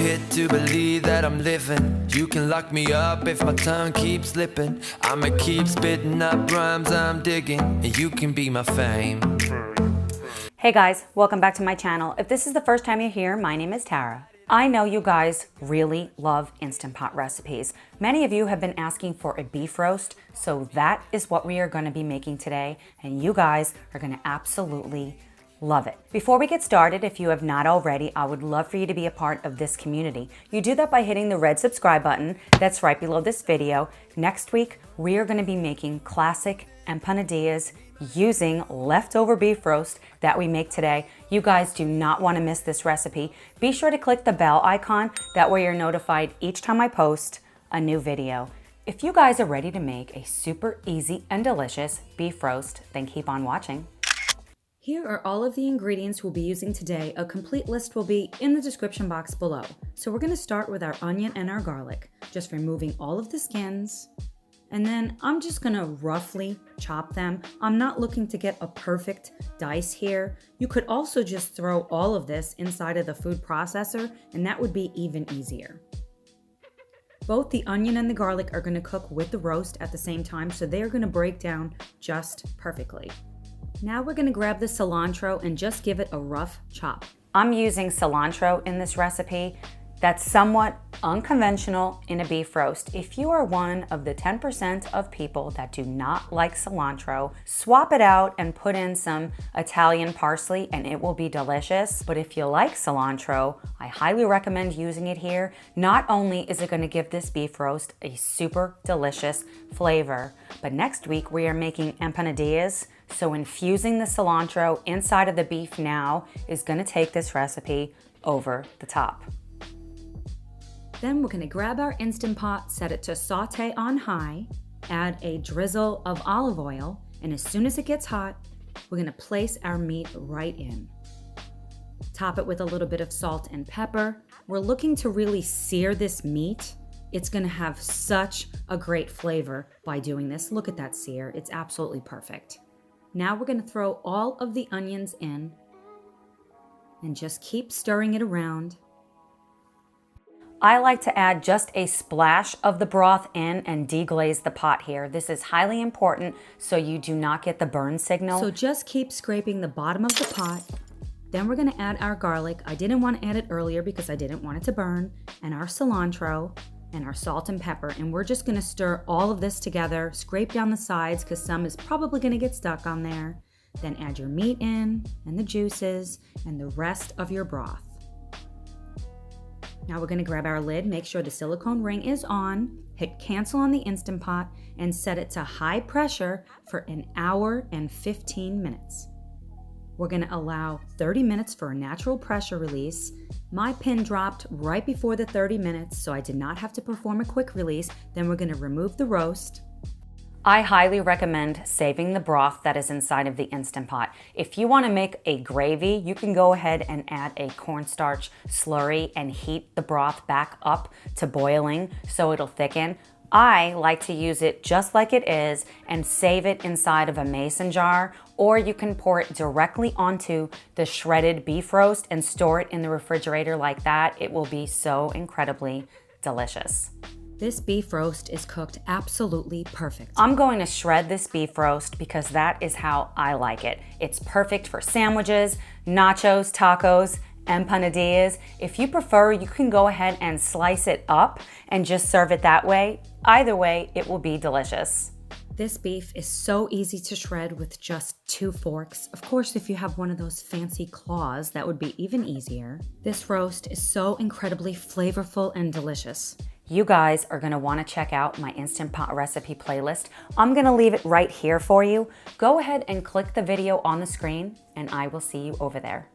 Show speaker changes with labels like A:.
A: hit to believe that I'm living. You can lock me up if my tongue keeps slipping. I'ma keep spitting up rhymes I'm digging, and you can be my fame.
B: Hey guys, welcome back to my channel. If this is the first time you're here, my name is Tara. I know you guys really love Instant Pot recipes. Many of you have been asking for a beef roast, so that is what we are going to be making today, and you guys are going to absolutely love it. Before we get started, if you have not already, I would love for you to be a part of this community. You do that by hitting the red subscribe button that's right below this video. Next week, we are going to be making classic empanadillas using leftover beef roast that we make today. You guys do not want to miss this recipe. Be sure to click the bell icon, that way you're notified each time I post a new video. If you guys are ready to make a super easy and delicious beef roast, then keep on watching. Here are all of the ingredients we'll be using today. A complete list will be in the description box below. So we're going to start with our onion and our garlic, just removing all of the skins. And then I'm just gonna roughly chop them. I'm not looking to get a perfect dice here. You could also just throw all of this inside of the food processor, and that would be even easier. Both the onion and the garlic are gonna cook with the roast at the same time, so they're gonna break down just perfectly. Now we're gonna grab the cilantro and just give it a rough chop. I'm using cilantro in this recipe. That's somewhat unconventional in a beef roast. If you are one of the 10% of people that do not like cilantro, swap it out and put in some Italian parsley and it will be delicious. But if you like cilantro, I highly recommend using it here. Not only is it going to give this beef roast a super delicious flavor, but next week we are making empanadillas. So infusing the cilantro inside of the beef now is going to take this recipe over the top. Then we're going to grab our Instant Pot, set it to saute on high, add a drizzle of olive oil, and as soon as it gets hot, we're going to place our meat right in. Top it with a little bit of salt and pepper. We're looking to really sear this meat. It's going to have such a great flavor by doing this. Look at that sear. It's absolutely perfect. Now we're going to throw all of the onions in and just keep stirring it around. I like to add just a splash of the broth in and deglaze the pot here. This is highly important so you do not get the burn signal. So just keep scraping the bottom of the pot. Then we're going to add our garlic. I didn't want to add it earlier because I didn't want it to burn. And our cilantro and our salt and pepper. And we're just going to stir all of this together. Scrape down the sides because some is probably going to get stuck on there. Then add your meat in and the juices and the rest of your broth. Now we're going to grab our lid, make sure the silicone ring is on, hit cancel on the Instant Pot, and set it to high pressure for an hour and 15 minutes. We're going to allow 30 minutes for a natural pressure release. My pin dropped right before the 30 minutes, so I did not have to perform a quick release. Then we're going to remove the roast. I highly recommend saving the broth that is inside of the Instant Pot. If you want to make a gravy, you can go ahead and add a cornstarch slurry and heat the broth back up to boiling so it'll thicken. I like to use it just like it is and save it inside of a mason jar, or you can pour it directly onto the shredded beef roast and store it in the refrigerator like that. It will be so incredibly delicious. This beef roast is cooked absolutely perfect. I'm going to shred this beef roast because that is how I like it. It's perfect for sandwiches, nachos, tacos, empanadillas. If you prefer, you can go ahead and slice it up and just serve it that way. Either way, it will be delicious. This beef is so easy to shred with just 2 forks. Of course, if you have one of those fancy claws, that would be even easier. This roast is so incredibly flavorful and delicious. You guys are going to want to check out my Instant Pot recipe playlist. I'm going to leave it right here for you. Go ahead and click the video on the screen, and I will see you over there.